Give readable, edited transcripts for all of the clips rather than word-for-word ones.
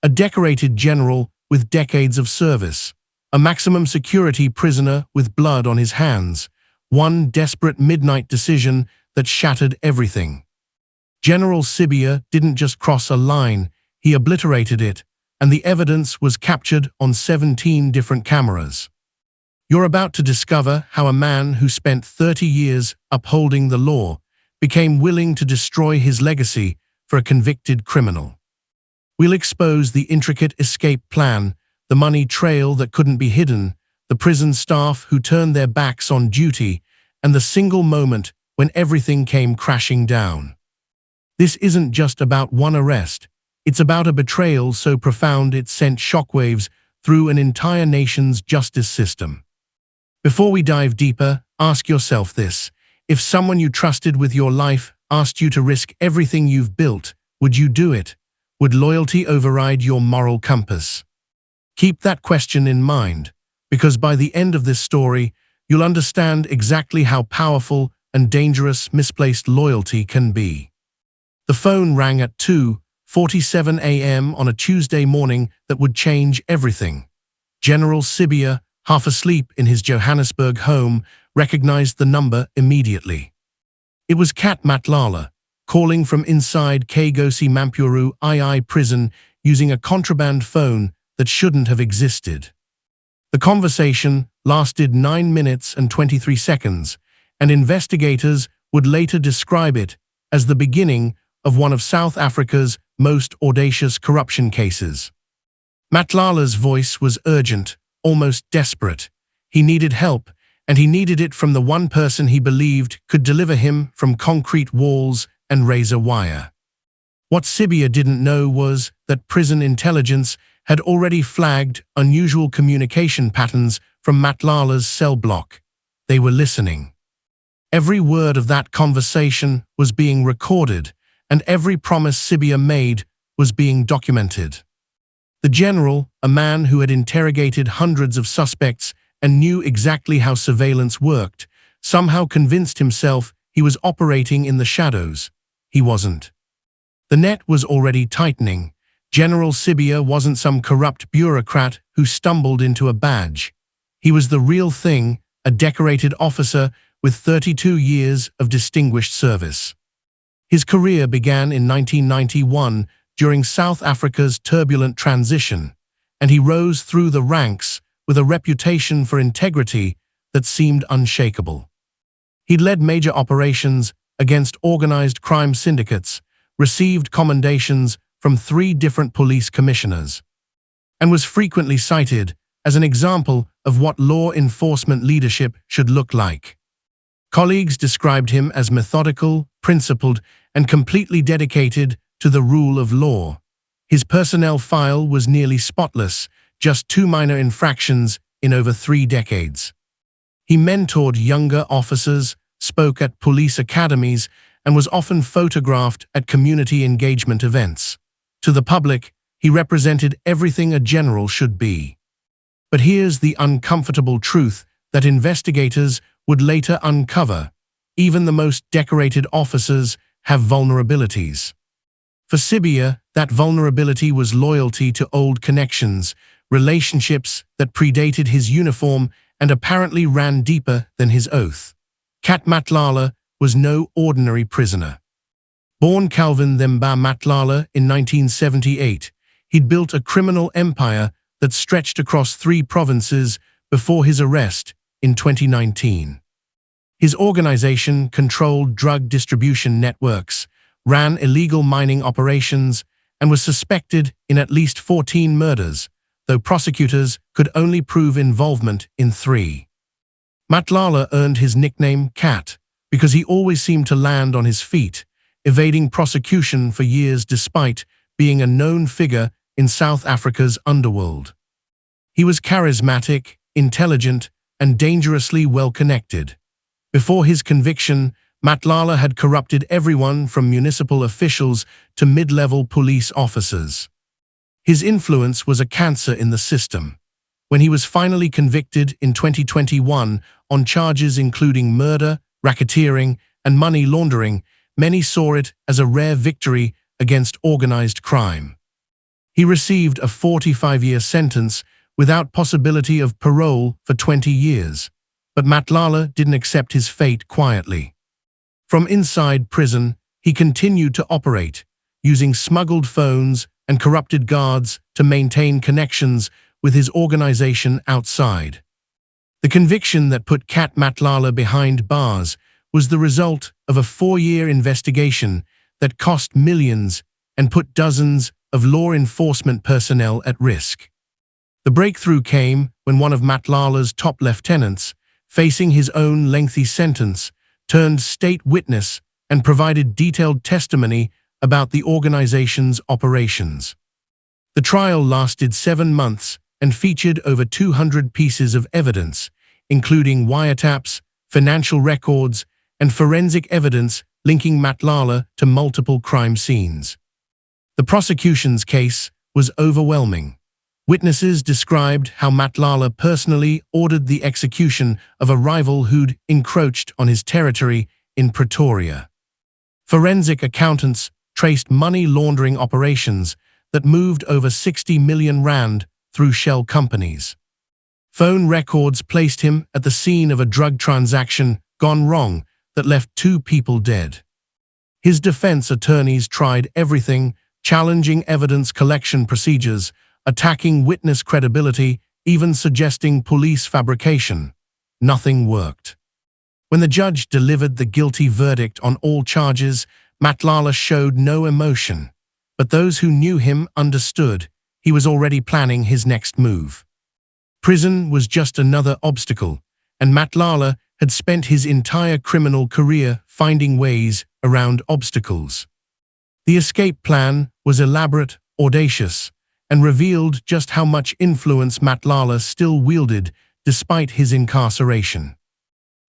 a decorated general with decades of service, a maximum security prisoner with blood on his hands, one desperate midnight decision that shattered everything. General Sibiya didn't just cross a line, he obliterated it, and the evidence was captured on 17 different cameras. You're about to discover how a man who spent 30 years upholding the law became willing to destroy his legacy for a convicted criminal. We'll expose the intricate escape plan, the money trail that couldn't be hidden, the prison staff who turned their backs on duty, and the single moment when everything came crashing down. This isn't just about one arrest, it's about a betrayal so profound it sent shockwaves through an entire nation's justice system. Before we dive deeper, ask yourself this: if someone you trusted with your life asked you to risk everything you've built, would you do it? Would loyalty override your moral compass? Keep that question in mind, because by the end of this story, you'll understand exactly how powerful and dangerous misplaced loyalty can be. The phone rang at 2:47 a.m. on a Tuesday morning that would change everything. General Cibia, half asleep in his Johannesburg home, recognized the number immediately. It was Cat Matlala, calling from inside Kagosi Mampuru II prison using a contraband phone that shouldn't have existed. The conversation lasted 9 minutes and 23 seconds, and investigators would later describe it as the beginning of one of South Africa's most audacious corruption cases. Matlala's voice was urgent, almost desperate. He needed help, and he needed it from the one person he believed could deliver him from concrete walls and razor wire. What Sibiya didn't know was that prison intelligence had already flagged unusual communication patterns from Matlala's cell block. They were listening. Every word of that conversation was being recorded, and every promise Sibiya made was being documented. The general, a man who had interrogated hundreds of suspects and knew exactly how surveillance worked, somehow convinced himself he was operating in the shadows. He wasn't. The net was already tightening. General Sibiya wasn't some corrupt bureaucrat who stumbled into a badge. He was the real thing, a decorated officer with 32 years of distinguished service. His career began in 1991 during South Africa's turbulent transition, and he rose through the ranks with a reputation for integrity that seemed unshakable. He'd led major operations against organized crime syndicates, received commendations from 3 different police commissioners, and was frequently cited as an example of what law enforcement leadership should look like. Colleagues described him as methodical, principled, and completely dedicated to the rule of law. His personnel file was nearly spotless, just 2 minor infractions in over 3 decades. He mentored younger officers, spoke at police academies, and was often photographed at community engagement events. To the public, he represented everything a general should be. But here's the uncomfortable truth that investigators would later uncover: even the most decorated officers have vulnerabilities. For Sibiya, that vulnerability was loyalty to old connections, relationships that predated his uniform and apparently ran deeper than his oath. Cat Matlala was no ordinary prisoner. Born Calvin Themba Matlala in 1978, he'd built a criminal empire that stretched across 3 provinces before his arrest in 2019. His organization controlled drug distribution networks, ran illegal mining operations, and was suspected in at least 14 murders, though prosecutors could only prove involvement in 3. Matlala earned his nickname Cat because he always seemed to land on his feet, evading prosecution for years despite being a known figure in South Africa's underworld. He was charismatic, intelligent, and dangerously well-connected. Before his conviction, Matlala had corrupted everyone from municipal officials to mid-level police officers. His influence was a cancer in the system. When he was finally convicted in 2021 on charges including murder, racketeering, and money laundering, many saw it as a rare victory against organized crime. He received a 45-year sentence without possibility of parole for 20 years. But Matlala didn't accept his fate quietly. From inside prison, he continued to operate, using smuggled phones and corrupted guards to maintain connections with his organization outside. The conviction that put Cat Matlala behind bars was the result of a 4-year investigation that cost millions and put dozens of law enforcement personnel at risk. The breakthrough came when one of Matlala's top lieutenants, facing his own lengthy sentence, turned state witness and provided detailed testimony about the organization's operations. The trial lasted 7 months and featured over 200 pieces of evidence, including wiretaps, financial records, and forensic evidence linking Matlala to multiple crime scenes. The prosecution's case was overwhelming. Witnesses described how Matlala personally ordered the execution of a rival who'd encroached on his territory in Pretoria. Forensic accountants traced money laundering operations that moved over 60 million rand through shell companies. Phone records placed him at the scene of a drug transaction gone wrong that left 2 people dead. His defense attorneys tried everything, challenging evidence collection procedures, attacking witness credibility, even suggesting police fabrication. Nothing worked. When the judge delivered the guilty verdict on all charges, Matlala showed no emotion. But those who knew him understood he was already planning his next move. Prison was just another obstacle, and Matlala had spent his entire criminal career finding ways around obstacles. The escape plan was elaborate, audacious, and revealed just how much influence Matlala still wielded despite his incarceration.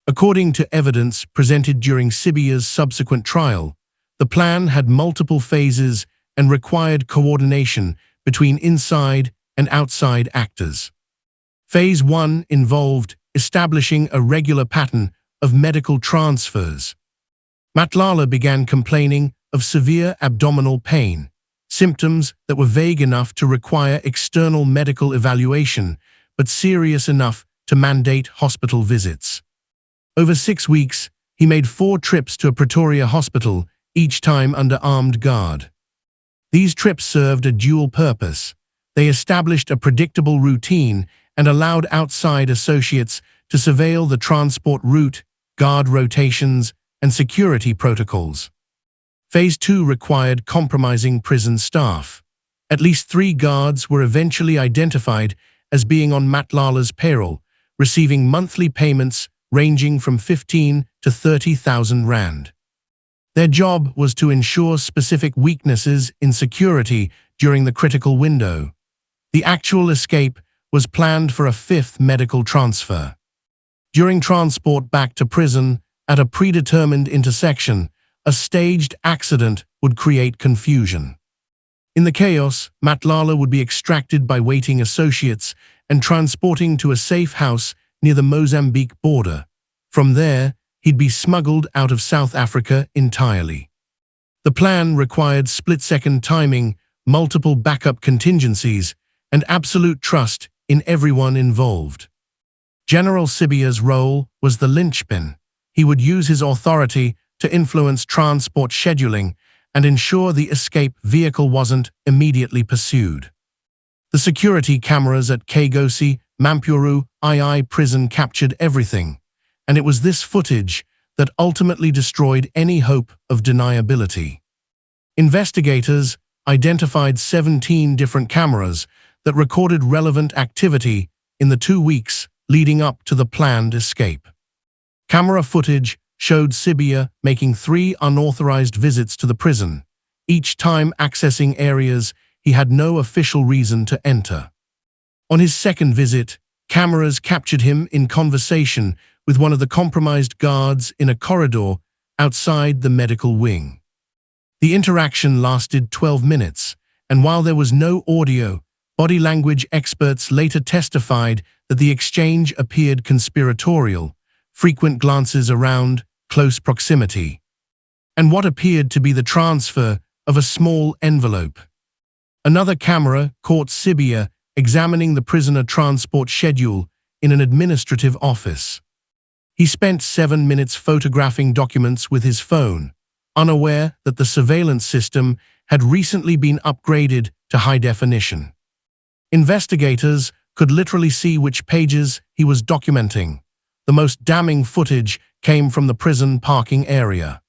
According to evidence presented during Sibiya's subsequent trial, the plan had multiple phases and required coordination between inside and outside actors. Phase 1 involved establishing a regular pattern of medical transfers. Matlala began complaining of severe abdominal pain, symptoms that were vague enough to require external medical evaluation, but serious enough to mandate hospital visits. Over 6 weeks, he made 4 trips to a Pretoria hospital, each time under armed guard. These trips served a dual purpose. They established a predictable routine and allowed outside associates to surveil the transport route, guard rotations, and security protocols. Phase 2 required compromising prison staff. At least 3 guards were eventually identified as being on Matlala's payroll, receiving monthly payments ranging from 15 to 30,000 rand. Their job was to ensure specific weaknesses in security during the critical window. The actual escape was planned for a 5th medical transfer. During transport back to prison, at a predetermined intersection, a staged accident would create confusion. In the chaos, Matlala would be extracted by waiting associates and transporting to a safe house near the Mozambique border. From there, he'd be smuggled out of South Africa entirely. The plan required split-second timing, multiple backup contingencies, and absolute trust in everyone involved. General Cibia's role was the linchpin. He would use his authority to influence transport scheduling and ensure the escape vehicle wasn't immediately pursued. The security cameras at Kagosi, Mampuru, II prison captured everything, and it was this footage that ultimately destroyed any hope of deniability. Investigators identified 17 different cameras that recorded relevant activity in the 2 weeks leading up to the planned escape. Camera footage showed Sibiya making 3 unauthorized visits to the prison, each time accessing areas he had no official reason to enter. On his second visit, cameras captured him in conversation with one of the compromised guards in a corridor outside the medical wing. The interaction lasted 12 minutes, and while there was no audio, body language experts later testified that the exchange appeared conspiratorial, frequent glances around, close proximity, and what appeared to be the transfer of a small envelope. Another camera caught Sibiya examining the prisoner transport schedule in an administrative office. He spent 7 minutes photographing documents with his phone, unaware that the surveillance system had recently been upgraded to high definition. Investigators could literally see which pages he was documenting. The most damning footage came from the prison parking area.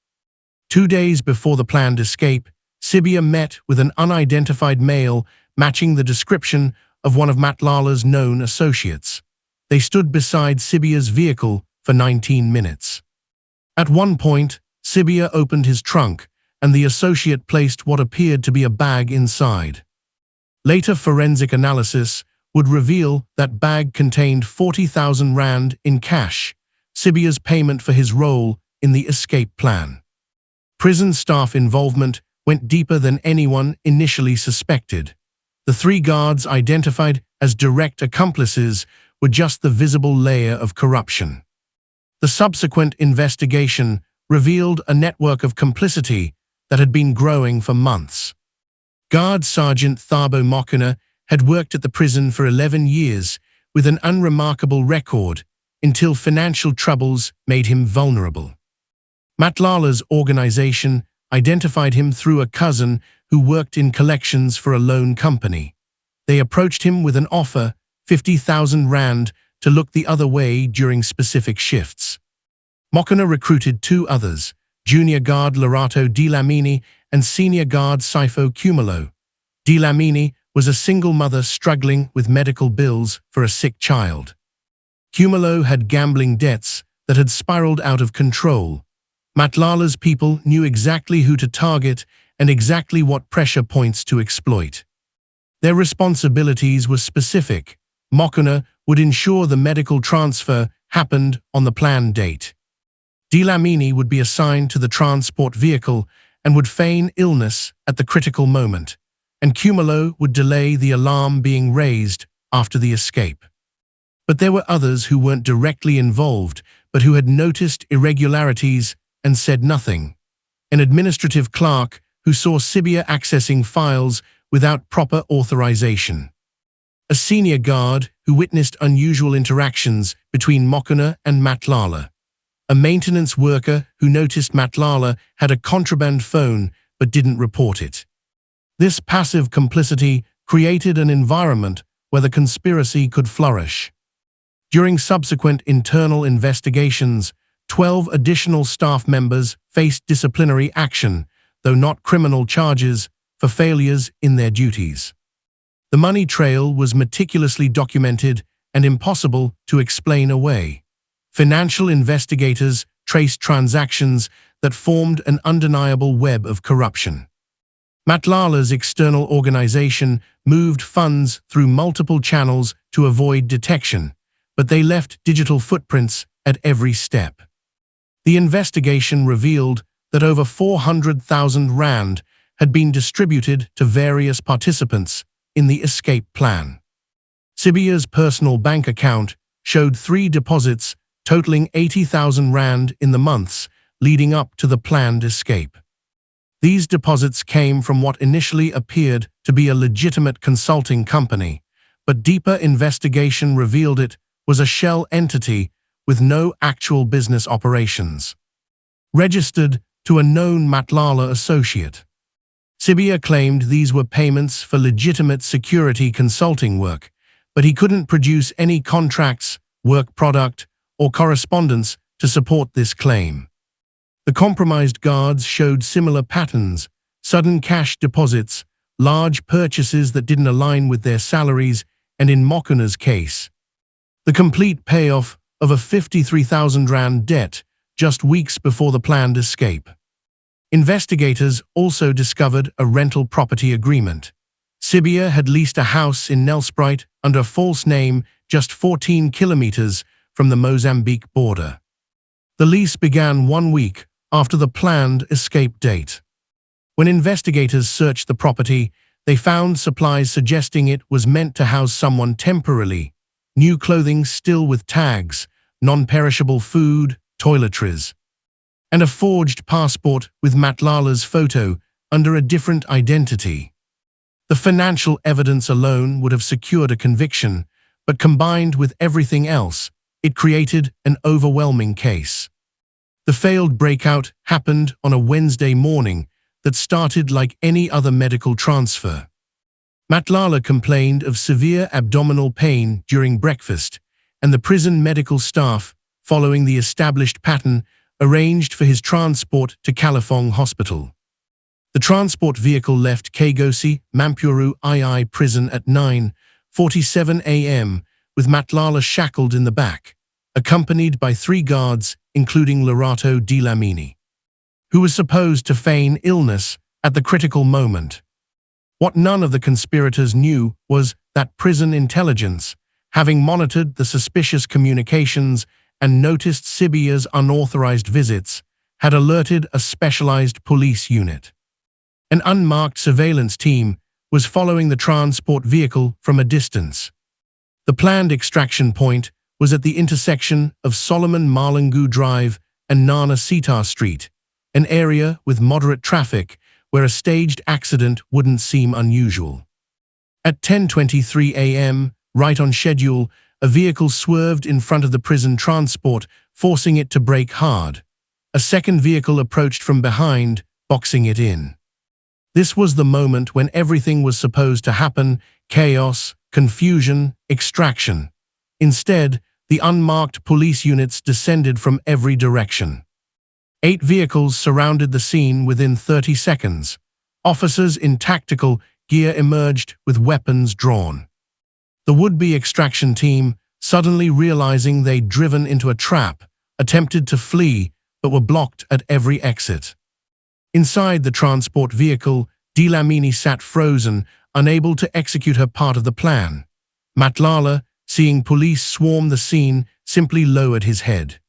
2 days before the planned escape, Cibia met with an unidentified male matching the description of one of Matlala's known associates. They stood beside Cibia's vehicle for 19 minutes. At one point, Cibia opened his trunk, and the associate placed what appeared to be a bag inside. Later forensic analysis would reveal that bag contained 40,000 rand in cash, Cibia's payment for his role in the escape plan. Prison staff involvement went deeper than anyone initially suspected. The 3 guards identified as direct accomplices were just the visible layer of corruption. The subsequent investigation revealed a network of complicity that had been growing for months. Guard Sergeant Thabo Mokena had worked at the prison for 11 years with an unremarkable record until financial troubles made him vulnerable. Matlala's organization identified him through a cousin who worked in collections for a loan company. They approached him with an offer, 50,000 rand, to look the other way during specific shifts. Mokena recruited 2 others, junior guard Lerato Dlamini and senior guard Sifo Cumulo. Dlamini was a single mother struggling with medical bills for a sick child. Cumulo had gambling debts that had spiraled out of control. Matlala's people knew exactly who to target and exactly what pressure points to exploit. Their responsibilities were specific. Mokena would ensure the medical transfer happened on the planned date. Dlamini would be assigned to the transport vehicle and would feign illness at the critical moment, and Cumulo would delay the alarm being raised after the escape. But there were others who weren't directly involved, but who had noticed irregularities and said nothing. An administrative clerk who saw Cibia accessing files without proper authorization. A senior guard who witnessed unusual interactions between Mokena and Matlala. A maintenance worker who noticed Matlala had a contraband phone but didn't report it. This passive complicity created an environment where the conspiracy could flourish. During subsequent internal investigations, 12 additional staff members faced disciplinary action, though not criminal charges, for failures in their duties. The money trail was meticulously documented and impossible to explain away. Financial investigators traced transactions that formed an undeniable web of corruption. Matlala's external organization moved funds through multiple channels to avoid detection, but they left digital footprints at every step. The investigation revealed that over 400,000 rand had been distributed to various participants in the escape plan. Cibia's personal bank account showed 3 deposits totaling 80,000 rand in the months leading up to the planned escape. These deposits came from what initially appeared to be a legitimate consulting company, but deeper investigation revealed it was a shell entity with no actual business operations. Registered to a known Matlala associate. Cibia claimed these were payments for legitimate security consulting work, but he couldn't produce any contracts, work product, or correspondence to support this claim. The compromised guards showed similar patterns: sudden cash deposits, large purchases that didn't align with their salaries, and in Mokena's case, the complete payoff of a 53,000 rand debt just weeks before the planned escape. Investigators also discovered a rental property agreement. Cibia had leased a house in Nelspruit under a false name just 14 kilometers from the Mozambique border. The lease began 1 week after the planned escape date. When investigators searched the property, they found supplies suggesting it was meant to house someone temporarily: new clothing still with tags, non-perishable food, toiletries, and a forged passport with Matlala's photo under a different identity. The financial evidence alone would have secured a conviction, but combined with everything else, it created an overwhelming case. The failed breakout happened on a Wednesday morning that started like any other medical transfer. Matlala complained of severe abdominal pain during breakfast, and the prison medical staff, following the established pattern, arranged for his transport to Kalafong Hospital. The transport vehicle left Kagosi, Mampuru II prison at 9:47 a.m., with Matlala shackled in the back, accompanied by 3 guards, including Lerato Dlamini, who was supposed to feign illness at the critical moment. What none of the conspirators knew was that prison intelligence, having monitored the suspicious communications and noticed Sibiya's unauthorized visits, had alerted a specialized police unit. An unmarked surveillance team was following the transport vehicle from a distance. The planned extraction point was at the intersection of Solomon Malangu Drive and Nana Sitar Street, an area with moderate traffic where a staged accident wouldn't seem unusual. At 10:23 a.m., right on schedule, a vehicle swerved in front of the prison transport, forcing it to brake hard. A second vehicle approached from behind, boxing it in. This was the moment when everything was supposed to happen: chaos, confusion, extraction. Instead, the unmarked police units descended from every direction. 8 vehicles surrounded the scene within 30 seconds. Officers in tactical gear emerged with weapons drawn. The would-be extraction team, suddenly realizing they'd driven into a trap, attempted to flee but were blocked at every exit. Inside the transport vehicle, Dlamini sat frozen, unable to execute her part of the plan. Matlala, seeing police swarm the scene, simply lowered his head.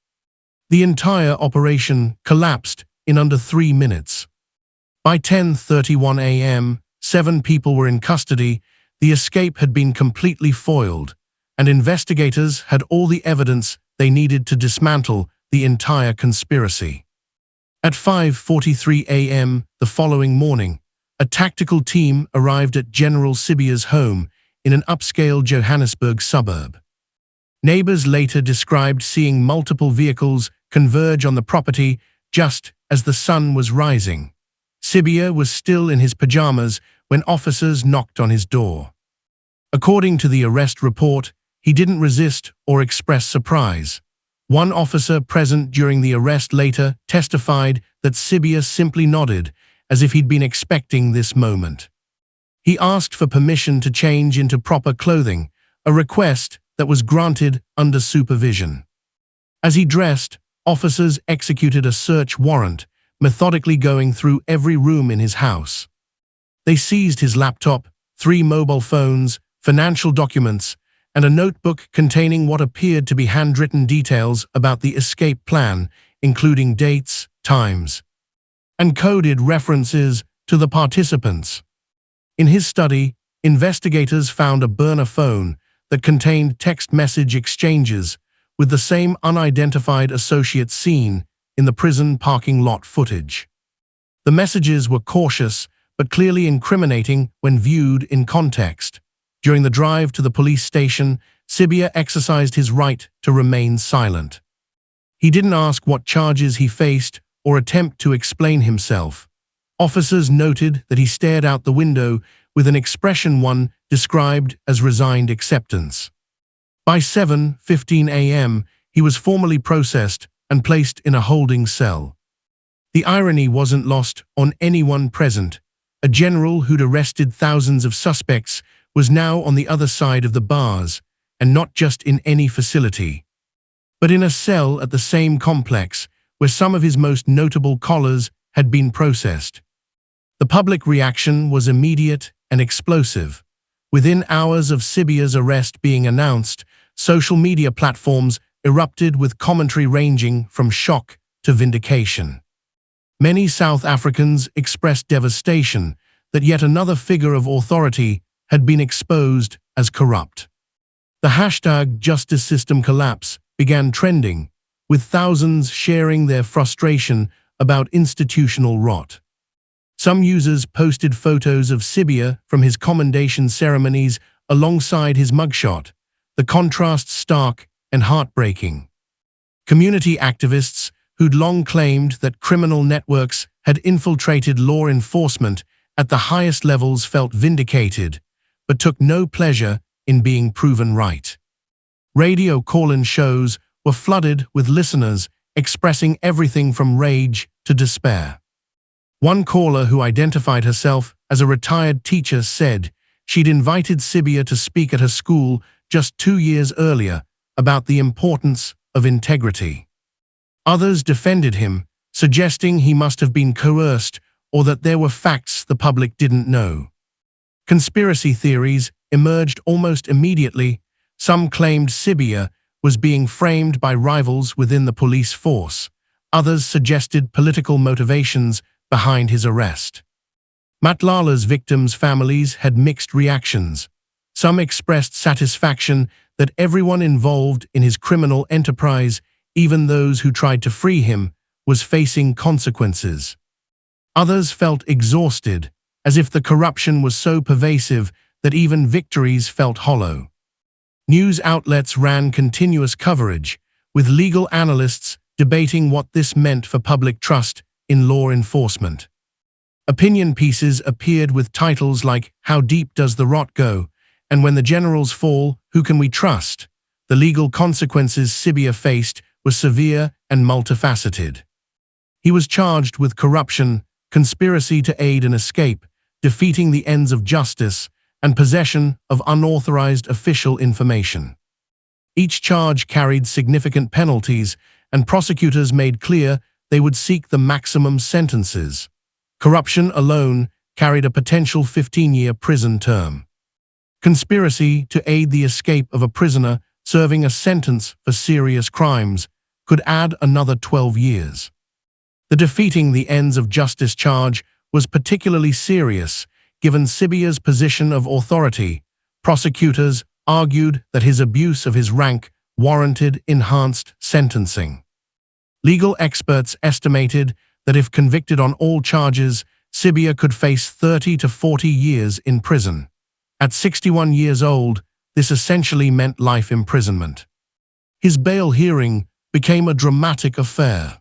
The entire operation collapsed in under 3 minutes. By 10:31 a.m., 7 people were in custody. The escape had been completely foiled, and investigators had all the evidence they needed to dismantle the entire conspiracy. At 5:43 a.m. the following morning, a tactical team arrived at General Cibia's home in an upscale Johannesburg suburb. Neighbors later described seeing multiple vehicles converge on the property just as the sun was rising. Sibiya was still in his pajamas when officers knocked on his door. According to the arrest report, he didn't resist or express surprise. One officer present during the arrest later testified that Sibiya simply nodded, as if he'd been expecting this moment. He asked for permission to change into proper clothing, a request that was granted under supervision. As he dressed, officers executed a search warrant, methodically going through every room in his house. They seized his laptop, 3 mobile phones, financial documents, and a notebook containing what appeared to be handwritten details about the escape plan, including dates, times, and coded references to the participants. In his study, investigators found a burner phone that contained text message exchanges with the same unidentified associate seen in the prison parking lot footage. The messages were cautious but clearly incriminating when viewed in context. During the drive to the police station, Sibiya exercised his right to remain silent. He didn't ask what charges he faced or attempt to explain himself. Officers noted that he stared out the window with an expression one described as resigned acceptance. By 7:15 a.m., he was formally processed and placed in a holding cell. The irony wasn't lost on anyone present. A general who'd arrested thousands of suspects was now on the other side of the bars, and not just in any facility, but in a cell at the same complex where some of his most notable collars had been processed. The public reaction was immediate and explosive. Within hours of Sibiya's arrest being announced, social media platforms erupted with commentary ranging from shock to vindication. Many South Africans expressed devastation that yet another figure of authority had been exposed as corrupt. The hashtag Justice System Collapse began trending, with thousands sharing their frustration about institutional rot. Some users posted photos of Sibiya from his commendation ceremonies alongside his mugshot, the contrast stark and heartbreaking. Community activists who'd long claimed that criminal networks had infiltrated law enforcement at the highest levels felt vindicated, but took no pleasure in being proven right. Radio call-in shows were flooded with listeners expressing everything from rage to despair. One caller who identified herself as a retired teacher said she'd invited Cibia to speak at her school just 2 years earlier about the importance of integrity. Others defended him, suggesting he must have been coerced or that there were facts the public didn't know. Conspiracy theories emerged almost immediately. Some claimed Cibia was being framed by rivals within the police force. Others suggested political motivations behind his arrest. Matlala's victims' families had mixed reactions. Some expressed satisfaction that everyone involved in his criminal enterprise, even those who tried to free him, was facing consequences. Others felt exhausted, as if the corruption was so pervasive that even victories felt hollow. News outlets ran continuous coverage, with legal analysts debating what this meant for public trust in law enforcement. Opinion pieces appeared with titles like "How Deep Does the Rot Go?" and "When the Generals Fall, Who Can We Trust?" The legal consequences Cibia faced were severe and multifaceted. He was charged with corruption, conspiracy to aid and escape, defeating the ends of justice, and possession of unauthorized official information. Each charge carried significant penalties, and prosecutors made clear they would seek the maximum sentences. Corruption alone carried a potential 15-year prison term. Conspiracy to aid the escape of a prisoner serving a sentence for serious crimes could add another 12 years. The defeating the ends of justice charge was particularly serious, given Cibia's position of authority. Prosecutors argued that his abuse of his rank warranted enhanced sentencing. Legal experts estimated that if convicted on all charges, Cibia could face 30 to 40 years in prison. At 61 years old, this essentially meant life imprisonment. His bail hearing became a dramatic affair.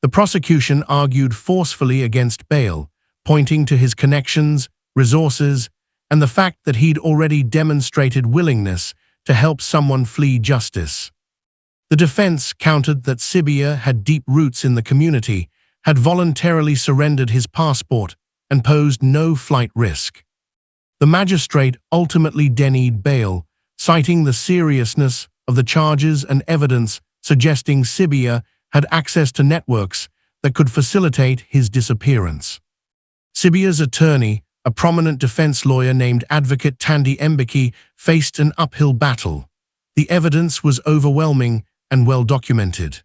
The prosecution argued forcefully against bail, pointing to his connections, resources, and the fact that he'd already demonstrated willingness to help someone flee justice. The defense countered that Cibia had deep roots in the community, had voluntarily surrendered his passport, and posed no flight risk. The magistrate ultimately denied bail, citing the seriousness of the charges and evidence suggesting Cibia had access to networks that could facilitate his disappearance. Cibia's attorney, a prominent defense lawyer named Advocate Tandi Mbeki, faced an uphill battle. The evidence was overwhelming and well documented.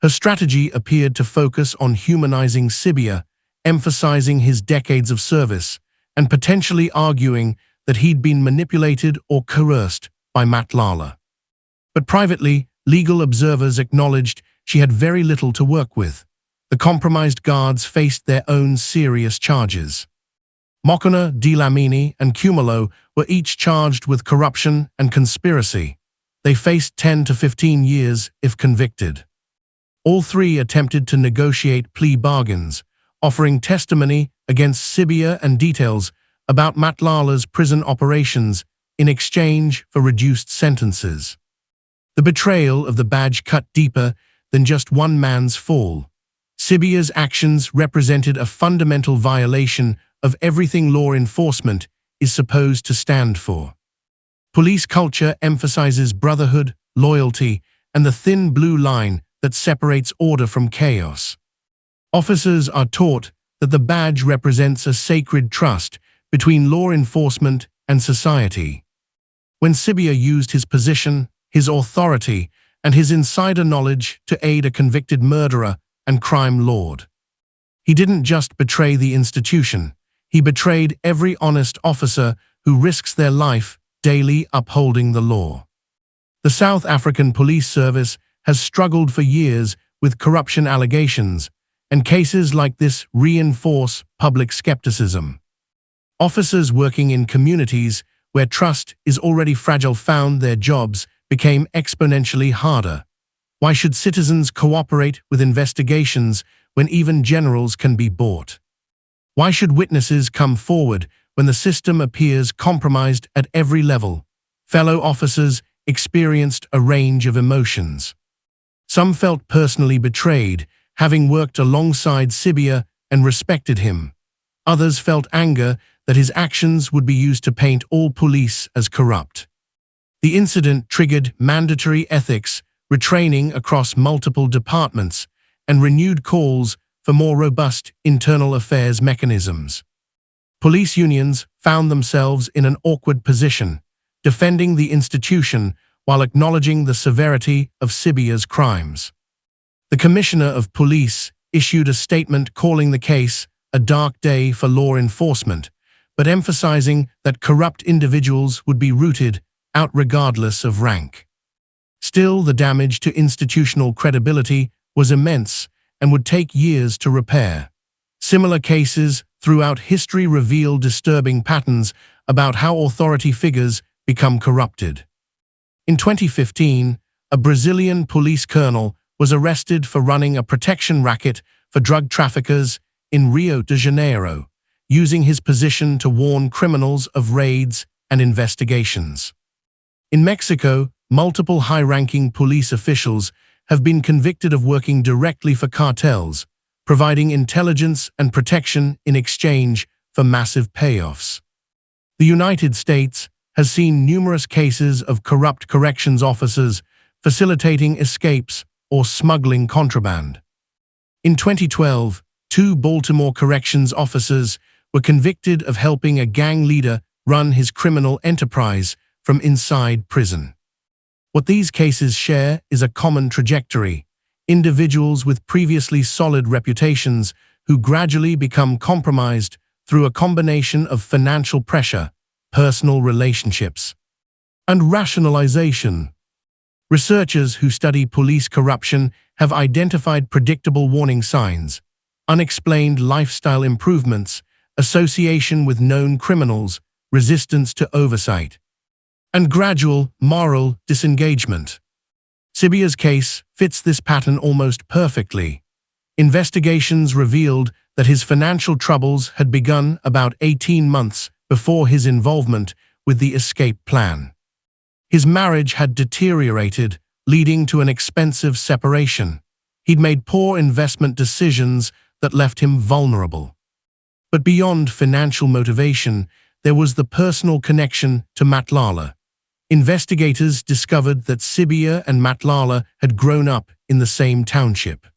Her strategy appeared to focus on humanizing Cibia, emphasizing his decades of service, and potentially arguing that he'd been manipulated or coerced by Matlala. But privately, legal observers acknowledged she had very little to work with. The compromised guards faced their own serious charges. Mokona, Dlamini, and Cumulo were each charged with corruption and conspiracy. They faced 10 to 15 years if convicted. All three attempted to negotiate plea bargains, offering testimony against Cibia and details about Matlala's prison operations in exchange for reduced sentences. The betrayal of the badge cut deeper than just one man's fall. Cibia's actions represented a fundamental violation of everything law enforcement is supposed to stand for. Police culture emphasizes brotherhood, loyalty, and the thin blue line that separates order from chaos. Officers are taught that the badge represents a sacred trust between law enforcement and society. When Cibia used his position, his authority, and his insider knowledge to aid a convicted murderer and crime lord, he didn't just betray the institution, he betrayed every honest officer who risks their life daily upholding the law. The South African Police Service has struggled for years with corruption allegations, and cases like this reinforce public skepticism. Officers working in communities where trust is already fragile found their jobs became exponentially harder. Why should citizens cooperate with investigations when even generals can be bought? Why should witnesses come forward when the system appears compromised at every level? Fellow officers experienced a range of emotions. Some felt personally betrayed, having worked alongside Sibiya and respected him. Others felt anger that his actions would be used to paint all police as corrupt. The incident triggered mandatory ethics retraining across multiple departments and renewed calls for more robust internal affairs mechanisms. Police unions found themselves in an awkward position, defending the institution while acknowledging the severity of Sibiya's crimes. The Commissioner of Police issued a statement calling the case a dark day for law enforcement, but emphasizing that corrupt individuals would be rooted out regardless of rank. Still, the damage to institutional credibility was immense and would take years to repair. Similar cases throughout history reveal disturbing patterns about how authority figures become corrupted. In 2015, a Brazilian police colonel was arrested for running a protection racket for drug traffickers in Rio de Janeiro, using his position to warn criminals of raids and investigations. In Mexico, multiple high-ranking police officials have been convicted of working directly for cartels, providing intelligence and protection in exchange for massive payoffs. The United States has seen numerous cases of corrupt corrections officers facilitating escapes or smuggling contraband. In 2012, 2 Baltimore corrections officers were convicted of helping a gang leader run his criminal enterprise from inside prison. What these cases share is a common trajectory: individuals with previously solid reputations who gradually become compromised through a combination of financial pressure, personal relationships, and rationalization. Researchers who study police corruption have identified predictable warning signs: unexplained lifestyle improvements, association with known criminals, resistance to oversight, and gradual moral disengagement. Cibia's case fits this pattern almost perfectly. Investigations revealed that his financial troubles had begun about 18 months before his involvement with the escape plan. His marriage had deteriorated, leading to an expensive separation. He'd made poor investment decisions that left him vulnerable. But beyond financial motivation, there was the personal connection to Matlala. Investigators discovered that Sibiya and Matlala had grown up in the same township.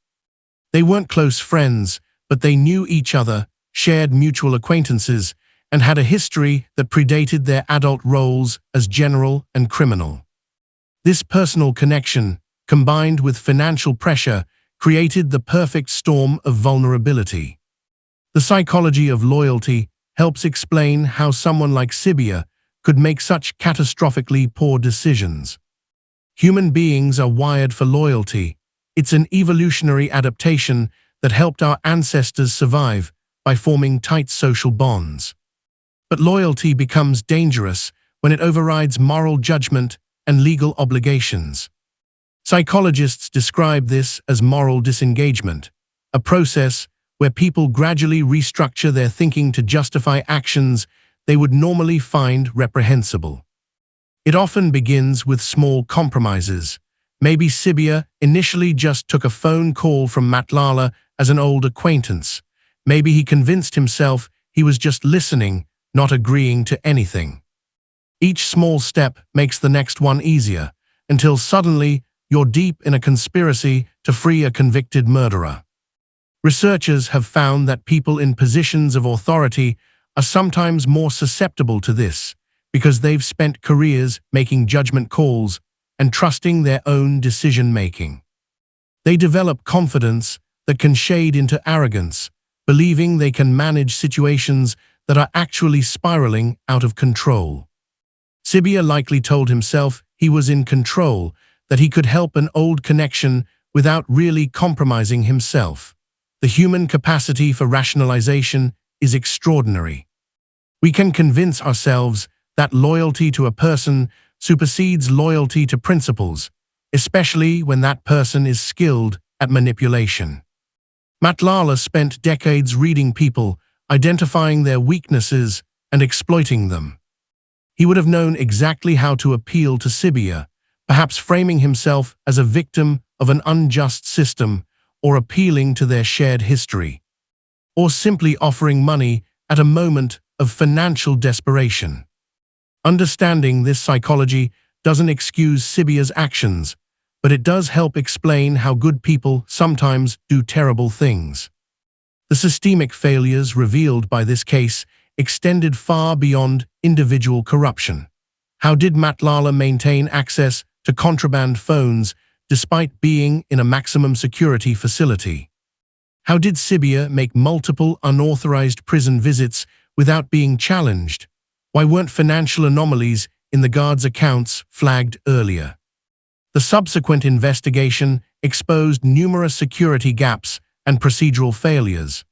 They weren't close friends, but they knew each other, shared mutual acquaintances, and had a history that predated their adult roles as general and criminal. This personal connection, combined with financial pressure, created the perfect storm of vulnerability. The psychology of loyalty helps explain how someone like Cibia could make such catastrophically poor decisions. Human beings are wired for loyalty. It's an evolutionary adaptation that helped our ancestors survive by forming tight social bonds. But loyalty becomes dangerous when it overrides moral judgment and legal obligations. Psychologists describe this as moral disengagement, a process where people gradually restructure their thinking to justify actions they would normally find reprehensible. It often begins with small compromises. Maybe Sibiya initially just took a phone call from Matlala as an old acquaintance. Maybe he convinced himself he was just listening, not agreeing to anything. Each small step makes the next one easier, until suddenly you're deep in a conspiracy to free a convicted murderer. Researchers have found that people in positions of authority are sometimes more susceptible to this because they've spent careers making judgment calls and trusting their own decision-making. They develop confidence that can shade into arrogance, believing they can manage situations that are actually spiraling out of control. Cibia likely told himself he was in control, that he could help an old connection without really compromising himself. The human capacity for rationalization is extraordinary. We can convince ourselves that loyalty to a person supersedes loyalty to principles, especially when that person is skilled at manipulation. Matlala spent decades reading people, identifying their weaknesses and exploiting them. He would have known exactly how to appeal to Sibiya, perhaps framing himself as a victim of an unjust system or appealing to their shared history, or simply offering money at a moment of financial desperation. Understanding this psychology doesn't excuse Sibiya's actions, but it does help explain how good people sometimes do terrible things. The systemic failures revealed by this case extended far beyond individual corruption. How did Matlala maintain access to contraband phones despite being in a maximum security facility? How did Sibiya make multiple unauthorized prison visits without being challenged? Why weren't financial anomalies in the guards' accounts flagged earlier? The subsequent investigation exposed numerous security gaps and procedural failures.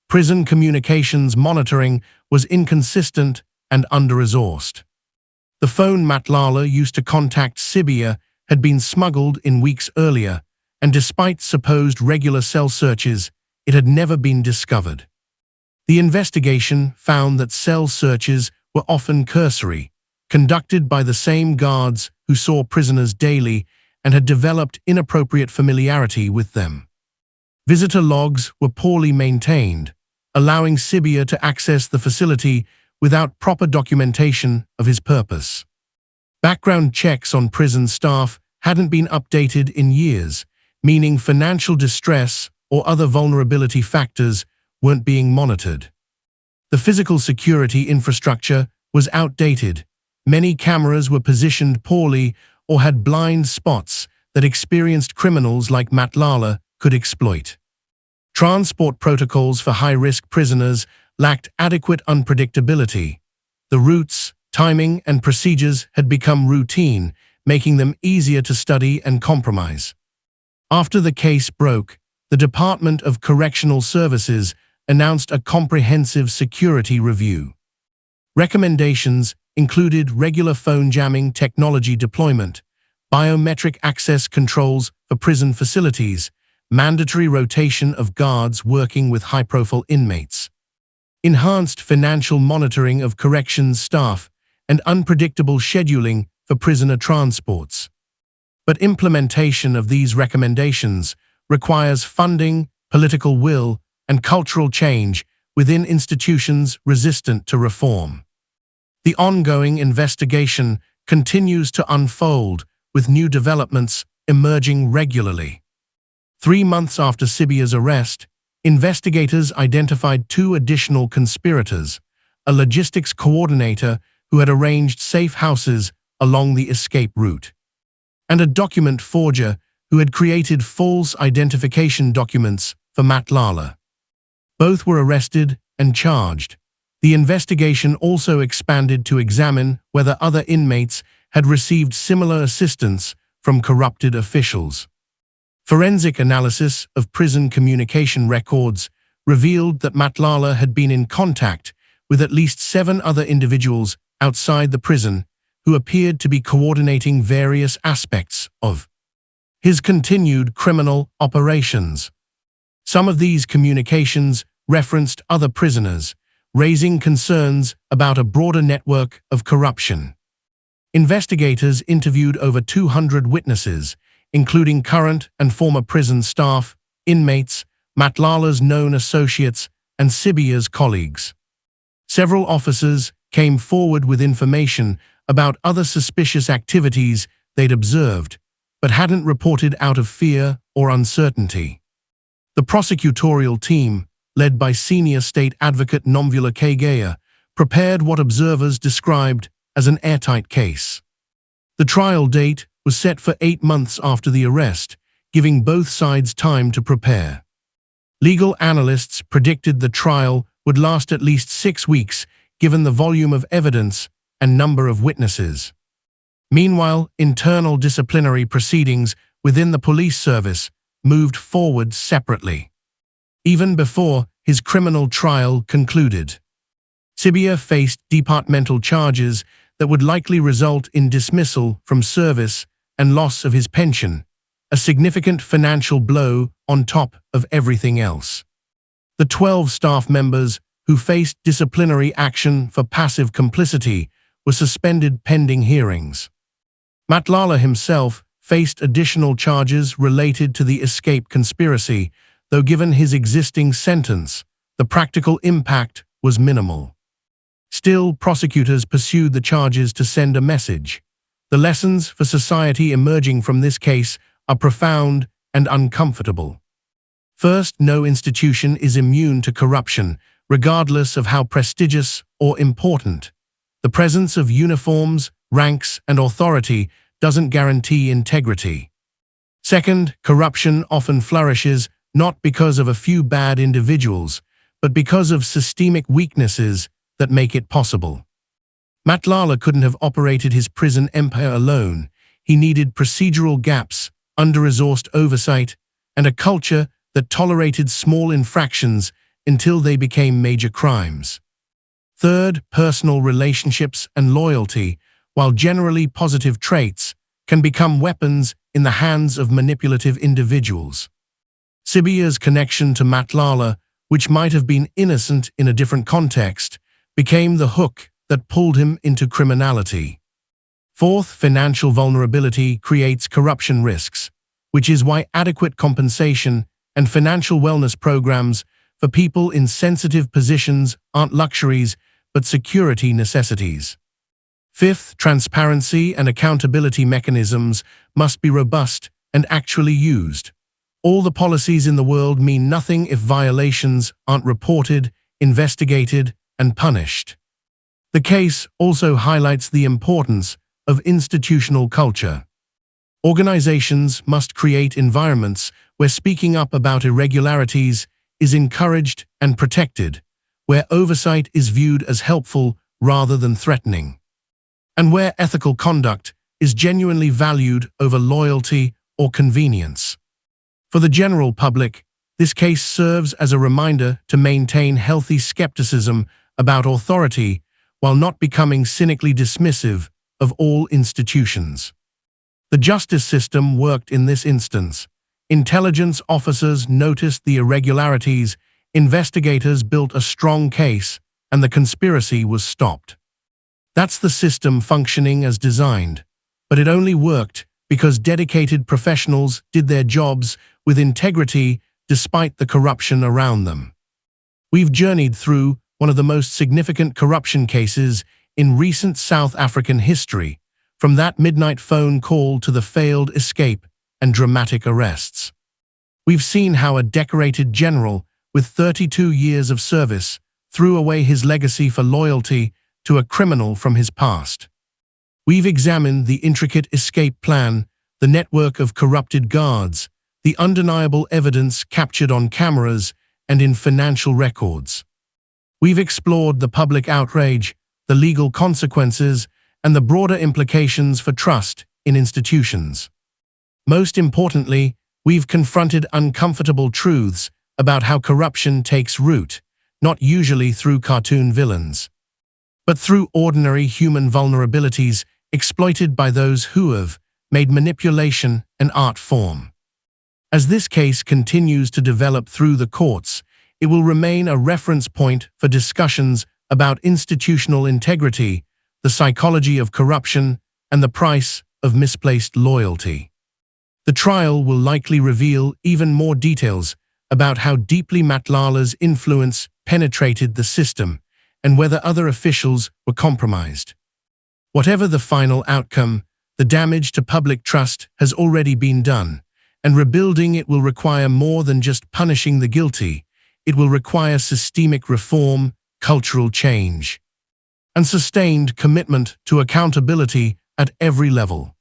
Prison communications monitoring was inconsistent and under-resourced. The phone Matlala used to contact Cibia had been smuggled in weeks earlier, and despite supposed regular cell searches, it had never been discovered. The investigation found that cell searches were often cursory, conducted by the same guards who saw prisoners daily and had developed inappropriate familiarity with them. Visitor logs were poorly maintained, allowing Sibiya to access the facility without proper documentation of his purpose. Background checks on prison staff hadn't been updated in years, meaning financial distress or other vulnerability factors weren't being monitored. The physical security infrastructure was outdated. Many cameras were positioned poorly or had blind spots that experienced criminals like Matlala could exploit. Transport protocols for high-risk prisoners lacked adequate unpredictability. The routes, timing, and procedures had become routine, making them easier to study and compromise. After the case broke, the Department of Correctional Services announced a comprehensive security review. Recommendations included regular phone jamming technology deployment, biometric access controls for prison facilities, mandatory rotation of guards working with high-profile inmates, enhanced financial monitoring of corrections staff, and unpredictable scheduling for prisoner transports. But implementation of these recommendations requires funding, political will, and cultural change within institutions resistant to reform. The ongoing investigation continues to unfold, with new developments emerging regularly. 3 months after Sibiya's arrest, investigators identified 2 additional conspirators, a logistics coordinator who had arranged safe houses along the escape route, and a document forger who had created false identification documents for Matlala. Both were arrested and charged. The investigation also expanded to examine whether other inmates had received similar assistance from corrupted officials. Forensic analysis of prison communication records revealed that Matlala had been in contact with at least 7 other individuals outside the prison who appeared to be coordinating various aspects of his continued criminal operations. Some of these communications referenced other prisoners, raising concerns about a broader network of corruption. Investigators interviewed over 200 witnesses, including current and former prison staff, inmates, Matlala's known associates, and Sibiya's colleagues. Several officers came forward with information about other suspicious activities they'd observed, but hadn't reported out of fear or uncertainty. The prosecutorial team, led by senior state advocate Nomvula Kagaya, prepared what observers described as an airtight case. The trial date was set for 8 months after the arrest, giving both sides time to prepare. Legal analysts predicted the trial would last at least 6 weeks, given the volume of evidence and number of witnesses. Meanwhile, internal disciplinary proceedings within the police service moved forward separately. even before his criminal trial concluded. Sibiya faced departmental charges that would likely result in dismissal from service and loss of his pension, a significant financial blow on top of everything else. The 12 staff members who faced disciplinary action for passive complicity were suspended pending hearings. Matlala himself faced additional charges related to the escape conspiracy, though given his existing sentence, the practical impact was minimal. Still, prosecutors pursued the charges to send a message. The lessons for society emerging from this case are profound and uncomfortable. First, no institution is immune to corruption, regardless of how prestigious or important. The presence of uniforms, ranks, and authority doesn't guarantee integrity. Second, corruption often flourishes not because of a few bad individuals, but because of systemic weaknesses that make it possible. Matlala couldn't have operated his prison empire alone. He needed procedural gaps, under-resourced oversight, and a culture that tolerated small infractions until they became major crimes. Third, personal relationships and loyalty, while generally positive traits, can become weapons in the hands of manipulative individuals. Sibiya's connection to Matlala, which might have been innocent in a different context, became the hook that pulled him into criminality. Fourth, financial vulnerability creates corruption risks, which is why adequate compensation and financial wellness programs for people in sensitive positions aren't luxuries but security necessities. Fifth, transparency and accountability mechanisms must be robust and actually used. All the policies in the world mean nothing if violations aren't reported, investigated, and punished. The case also highlights the importance of institutional culture. Organizations must create environments where speaking up about irregularities is encouraged and protected, where oversight is viewed as helpful rather than threatening, and where ethical conduct is genuinely valued over loyalty or convenience. For the general public, this case serves as a reminder to maintain healthy skepticism about authority while not becoming cynically dismissive of all institutions. The justice system worked in this instance. Intelligence officers noticed the irregularities, investigators built a strong case, and the conspiracy was stopped. That's the system functioning as designed, but it only worked because dedicated professionals did their jobs with integrity despite the corruption around them. We've journeyed through one of the most significant corruption cases in recent South African history, from that midnight phone call to the failed escape and dramatic arrests. We've seen how a decorated general with 32 years of service threw away his legacy for loyalty to a criminal from his past. We've examined the intricate escape plan, the network of corrupted guards, the undeniable evidence captured on cameras and in financial records. We've explored the public outrage, the legal consequences, and the broader implications for trust in institutions. Most importantly, we've confronted uncomfortable truths about how corruption takes root, not usually through cartoon villains, but through ordinary human vulnerabilities exploited by those who have made manipulation an art form. As this case continues to develop through the courts, it will remain a reference point for discussions about institutional integrity, the psychology of corruption, and the price of misplaced loyalty. The trial will likely reveal even more details about how deeply Matlala's influence penetrated the system and whether other officials were compromised. Whatever the final outcome, the damage to public trust has already been done, and rebuilding it will require more than just punishing the guilty. It will require systemic reform, cultural change, and sustained commitment to accountability at every level.